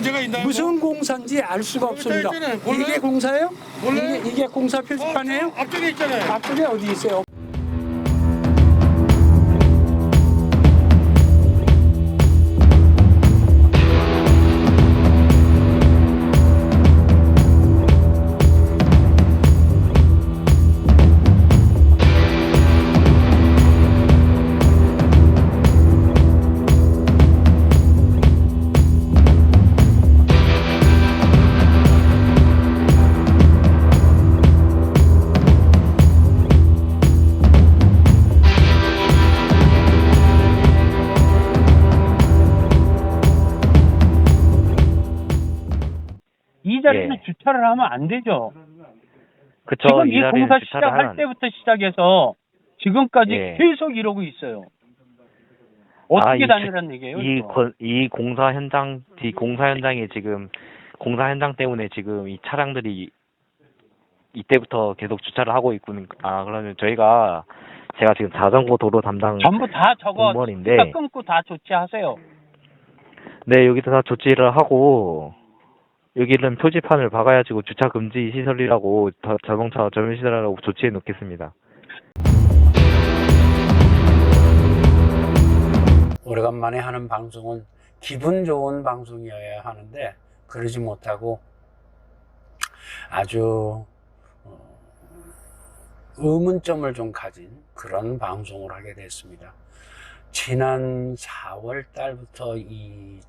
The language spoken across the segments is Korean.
문제가 있나요? 무슨 공사인지 알 수가 없습니다. 있잖아요. 몰라요? 이게 공사예요? 몰라요? 이게 공사 표지판이에요? 앞쪽에 있잖아요. 앞쪽에 어디 있어요? 이 자리는 예. 주차를 하면 안 되죠. 그쵸. 지금 이 이 자리는 공사 주차를 시작할 하면 때부터 시작해서 지금까지 예. 계속 이러고 있어요. 어떻게 이 다니라는 얘기예요? 이거? 이 공사 현장이 지금 공사 현장 때문에 지금 이 차량들이 이때부터 계속 주차를 하고 있군. 그러면 제가 지금 자전거 도로 담당 전부 다 저거 공무원인데 다 끊고 다 조치하세요. 네, 여기서 다 조치를 하고 여기는 표지판을 박아야지고 주차 금지 시설이라고 자동차 전면 시설이라고 조치해 놓겠습니다. 오래간만에 하는 방송은 기분 좋은 방송이어야 하는데 그러지 못하고 아주 의문점을 좀 가진 그런 방송을 하게 됐습니다. 지난 4월 달부터 이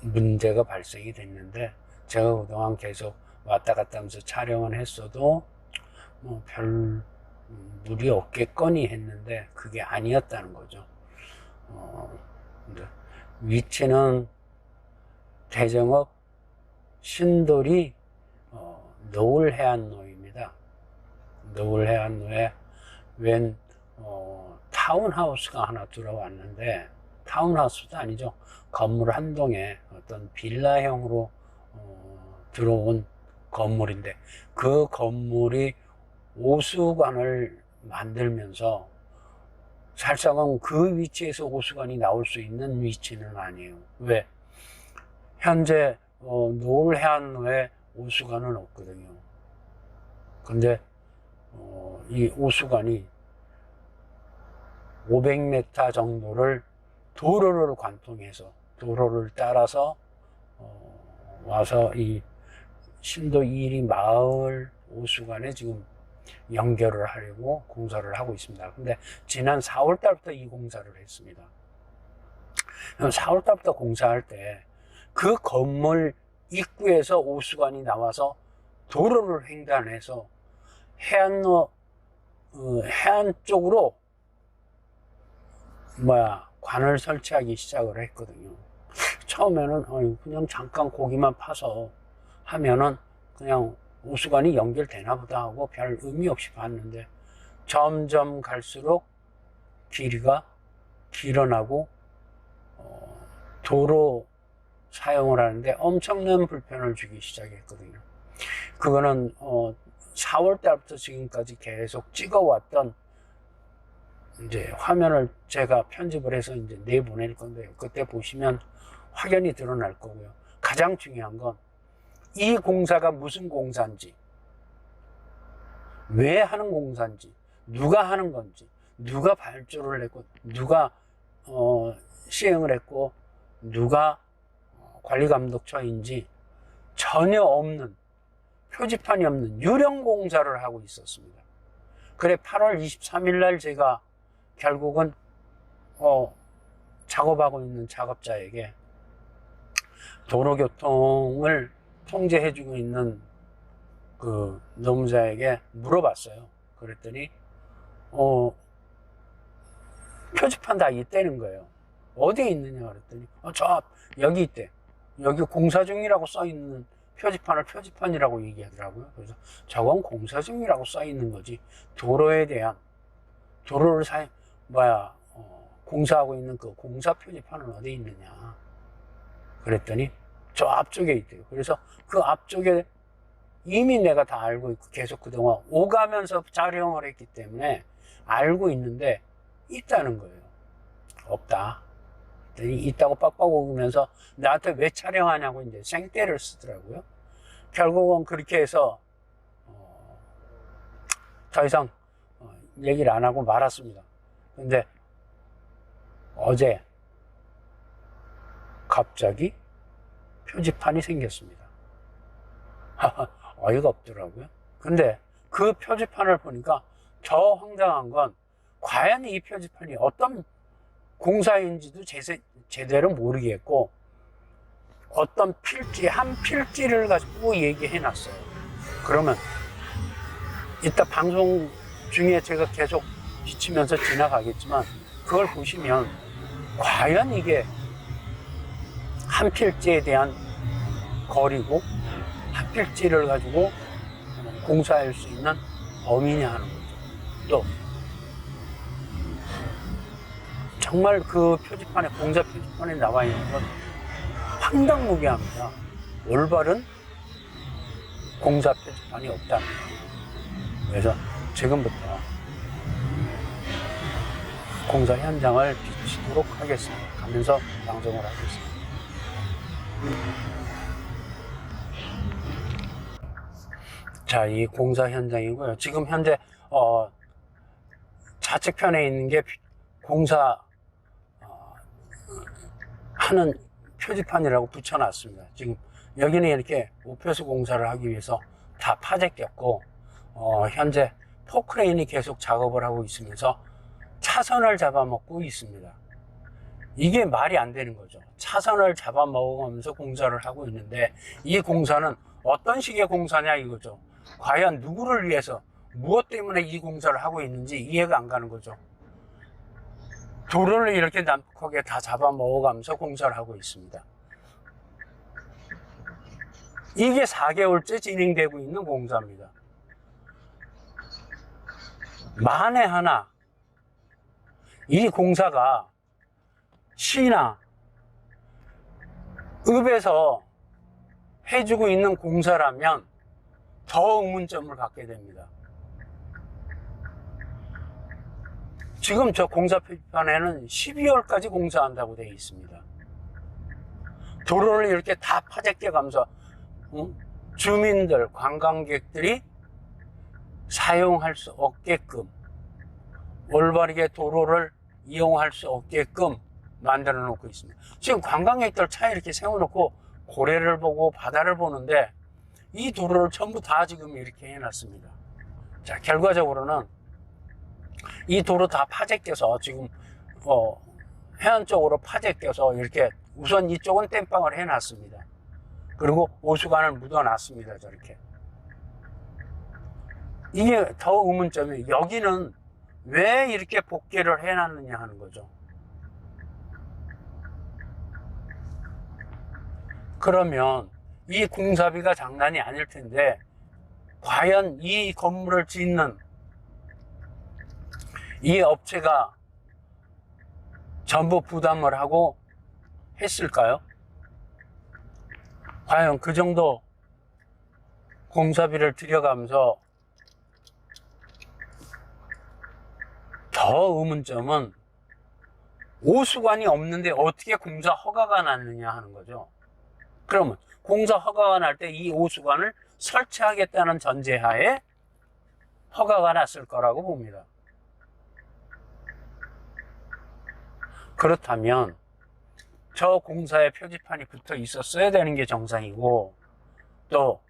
문제가 발생이 됐는데 제가 그동안 계속 왔다 갔다 하면서 촬영을 했어도 뭐 별 무리 없겠거니 했는데 그게 아니었다는 거죠. 위치는 대정읍 신도리 노을해안로입니다. 노을해안로에 웬 타운하우스가 하나 들어왔는데 타운하우스도 아니죠. 건물 한 동에 어떤 빌라형으로 들어온 건물인데 그 건물이 오수관을 만들면서 살짝은 그 위치에서 오수관이 나올 수 있는 위치는 아니에요. 왜? 현재 노을해안로에 오수관은 없거든요. 근데 이 오수관이 500m 정도를 도로를 관통해서 도로를 따라서 와서 이 신도 1위 마을 오수관에 지금 연결을 하려고 공사를 하고 있습니다. 근데 지난 4월 달부터 이 공사를 했습니다. 4월 달부터 공사할 때 그 건물 입구에서 오수관이 나와서 도로를 횡단해서 해안로 해안 쪽으로 관을 설치하기 시작을 했거든요. 처음에는 그냥 잠깐 고기만 파서 하면은 그냥 오수관이 연결되나 보다 하고 별 의미 없이 봤는데 점점 갈수록 길이가 길어나고 도로 사용을 하는데 엄청난 불편을 주기 시작했거든요. 그거는 4월 달부터 지금까지 계속 찍어왔던 이제 화면을 제가 편집을 해서 이제 내보낼 건데요. 그때 보시면 확연히 드러날 거고요. 가장 중요한 건 이 공사가 무슨 공사인지, 왜 하는 공사인지, 누가 하는 건지, 누가 발주를 했고, 누가 시행을 했고, 누가 관리감독처인지 전혀 없는, 표지판이 없는 유령 공사를 하고 있었습니다. 그래 8월 23일 날 제가 결국은 작업하고 있는 작업자에게 도로교통을 통제해주고 있는 그 노무자에게 물어봤어요. 그랬더니 표지판 다 있다는 거예요. 어디에 있느냐 그랬더니 저 여기 있대. 여기 공사 중이라고 써 있는 표지판을 표지판이라고 얘기하더라고요. 그래서 저건 공사 중이라고 써 있는 거지. 도로에 대한 도로를 공사하고 있는 그 공사 표지판은 어디 있느냐. 그랬더니 저 앞쪽에 있대요. 그래서 그 앞쪽에 이미 내가 다 알고 있고 계속 그동안 오가면서 촬영을 했기 때문에 알고 있는데 있다는 거예요. 없다. 있다고 빡빡 우기면서 나한테 왜 촬영하냐고 이제 생떼를 쓰더라고요. 결국은 그렇게 해서 더 이상 얘기를 안 하고 말았습니다. 근데 어제 갑자기 표지판이 생겼습니다. 어이가 없더라고요. 근데 그 표지판을 보니까 더 황당한 건 과연 이 표지판이 어떤 공사인지도 제대로 모르겠고 어떤 필지, 한 필지를 가지고 얘기해 놨어요. 그러면 이따 방송 중에 제가 계속 비치면서 지나가겠지만 그걸 보시면 과연 이게 한 필지에 대한 거리고 한 필지를 가지고 공사할 수 있는 범위냐 하는 거죠. 또 정말 그 표지판에, 공사 표지판에 나와 있는 건 황당무계합니다. 올바른 공사 표지판이 없답니다. 그래서 지금부터 공사 현장을 비치도록 하겠습니다. 가면서 방송을 하겠습니다. 자, 이 공사 현장이고요. 지금 현재 좌측편에 있는 게 공사 하는 표지판이라고 붙여놨습니다. 지금 여기는 이렇게 오폐수 공사를 하기 위해서 다 파재 꼈고 현재 포크레인이 계속 작업을 하고 있으면서 차선을 잡아먹고 있습니다. 이게 말이 안 되는 거죠. 차선을 잡아먹으면서 공사를 하고 있는데 이 공사는 어떤 식의 공사냐 이거죠. 과연 누구를 위해서 무엇 때문에 이 공사를 하고 있는지 이해가 안 가는 거죠. 도로를 이렇게 난폭하게 다 잡아먹어가면서 공사를 하고 있습니다. 이게 4개월째 진행되고 있는 공사입니다. 만에 하나 이 공사가 시나 읍에서 해주고 있는 공사라면 더 의문점을 갖게 됩니다. 지금 저 공사 표지판에는 12월까지 공사한다고 되어 있습니다. 도로를 이렇게 다 파재껴 가면서 주민들, 관광객들이 사용할 수 없게끔 올바르게 도로를 이용할 수 없게끔 만들어 놓고 있습니다. 지금 관광객들 차 이렇게 세워놓고 고래를 보고 바다를 보는데 이 도로를 전부 다 지금 이렇게 해놨습니다. 자, 결과적으로는 이 도로 다 파재 껴서 지금 해안 쪽으로 파재 껴서 이렇게 우선 이쪽은 땜빵을 해놨습니다. 그리고 오수관을 묻어놨습니다. 저렇게. 이게 더 의문점이에요. 여기는 왜 이렇게 복개를 해놨느냐 하는 거죠. 그러면 이 공사비가 장난이 아닐 텐데 과연 이 건물을 짓는 이 업체가 전부 부담을 하고 했을까요? 과연 그 정도 공사비를 들여가면서 더 의문점은 오수관이 없는데 어떻게 공사 허가가 났느냐 하는 거죠. 그러면 공사 허가가 날 때 이 오수관을 설치하겠다는 전제하에 허가가 났을 거라고 봅니다. 그렇다면 저 공사에 표지판이 붙어 있었어야 되는 게 정상이고 또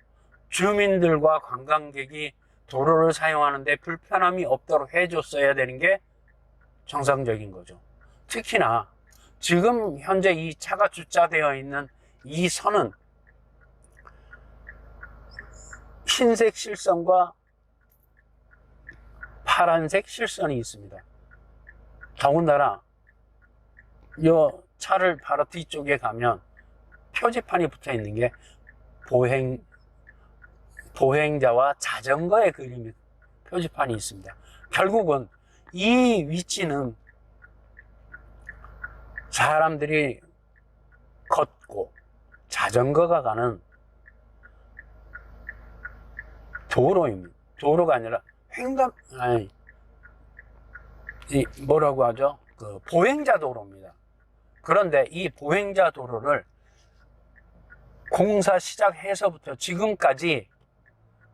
주민들과 관광객이 도로를 사용하는데 불편함이 없도록 해줬어야 되는 게 정상적인 거죠. 특히나 지금 현재 이 차가 주차되어 있는 이 선은 흰색 실선과 파란색 실선이 있습니다. 더군다나 이 차를 바로 뒤쪽에 가면 표지판이 붙어 있는 게 보행자와 자전거의 그림이 표지판이 있습니다. 결국은 이 위치는 사람들이 걷고 자전거가 가는 도로입니다. 도로가 아니라 뭐라고 하죠? 그 보행자 도로입니다. 그런데 이 보행자 도로를 공사 시작해서부터 지금까지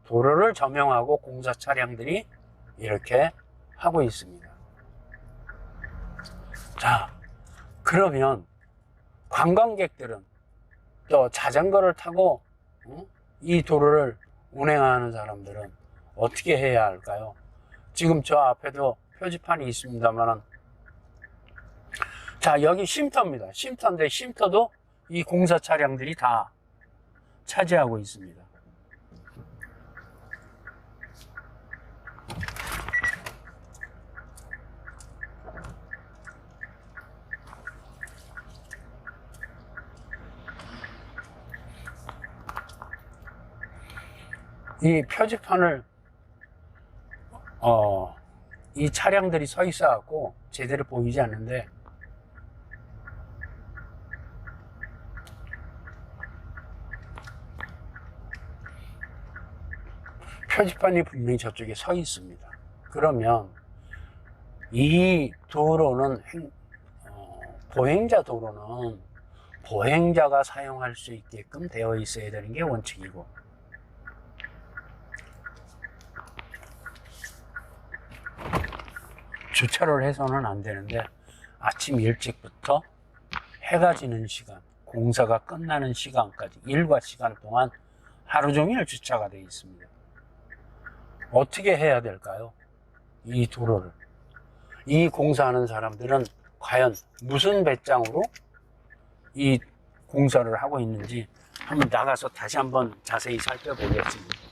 도로를 점용하고 공사 차량들이 이렇게 하고 있습니다. 자, 그러면 관광객들은 또 자전거를 타고 이 도로를 운행하는 사람들은 어떻게 해야 할까요? 지금 저 앞에도 표지판이 있습니다만, 자, 여기 쉼터입니다. 쉼터인데 쉼터도 이 공사 차량들이 다 차지하고 있습니다. 이 표지판을 이 차량들이 서 있어 갖고 제대로 보이지 않는데, 표지판이 분명히 저쪽에 서 있습니다. 그러면 이 도로는 보행자 도로는 보행자가 사용할 수 있게끔 되어 있어야 되는 게 원칙이고, 주차를 해서는 안 되는데 아침 일찍부터 해가 지는 시간, 공사가 끝나는 시간까지 일과 시간 동안 하루 종일 주차가 되어 있습니다. 어떻게 해야 될까요? 이 도로를. 이 공사하는 사람들은 과연 무슨 배짱으로 이 공사를 하고 있는지 한번 나가서 다시 한번 자세히 살펴보겠습니다.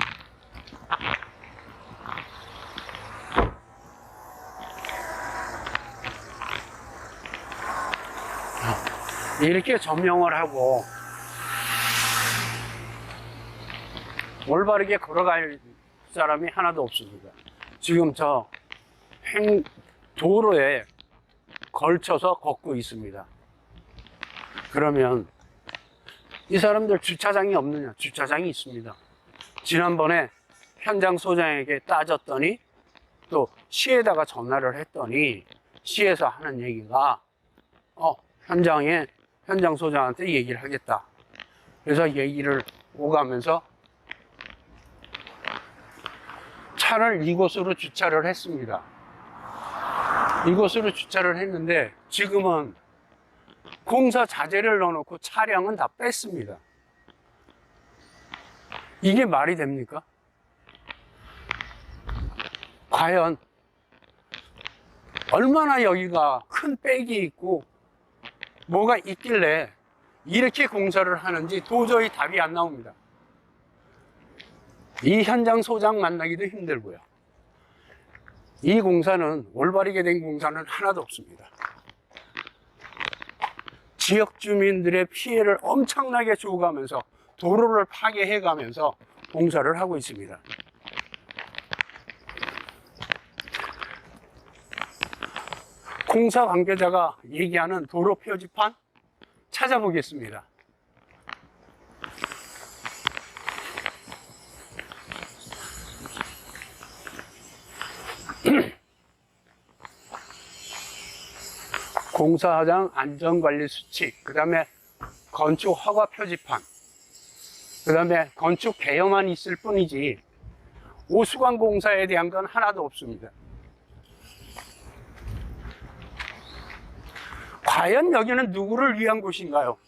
이렇게 점령을 하고 올바르게 걸어갈 사람이 하나도 없습니다. 지금 저 도로에 걸쳐서 걷고 있습니다. 그러면 이 사람들 주차장이 없느냐? 주차장이 있습니다. 지난번에 현장 소장에게 따졌더니 또 시에다가 전화를 했더니 시에서 하는 얘기가 현장 소장한테 얘기를 하겠다. 그래서 얘기를 오가면서 차를 이곳으로 주차를 했습니다. 이곳으로 주차를 했는데 지금은 공사 자재를 넣어놓고 차량은 다 뺐습니다. 이게 말이 됩니까? 과연 얼마나 여기가 큰 빽이 있고 뭐가 있길래 이렇게 공사를 하는지 도저히 답이 안 나옵니다. 이 현장 소장 만나기도 힘들고요. 이 공사는 올바르게 된 공사는 하나도 없습니다. 지역 주민들의 피해를 엄청나게 줘가면서 도로를 파괴해가면서 공사를 하고 있습니다. 공사 관계자가 얘기하는 도로 표지판 찾아보겠습니다. 공사장 안전관리 수칙, 그 다음에 건축 허가 표지판, 그 다음에 건축 개요만 있을 뿐이지 오수관 공사에 대한 건 하나도 없습니다. 과연 여기는 누구를 위한 곳인가요?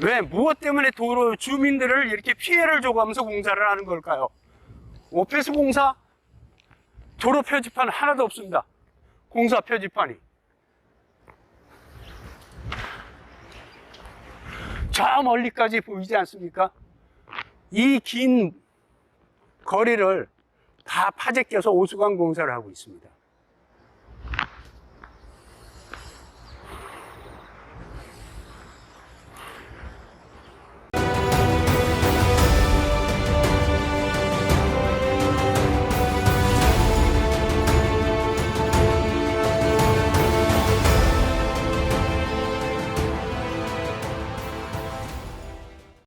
왜, 무엇 때문에 도로 주민들을 이렇게 피해를 줘가면서 공사를 하는 걸까요? 오페스 공사? 도로 표지판 하나도 없습니다. 공사 표지판이. 저 멀리까지 보이지 않습니까? 이 긴 거리를 다 파재껴서 오수관 공사를 하고 있습니다.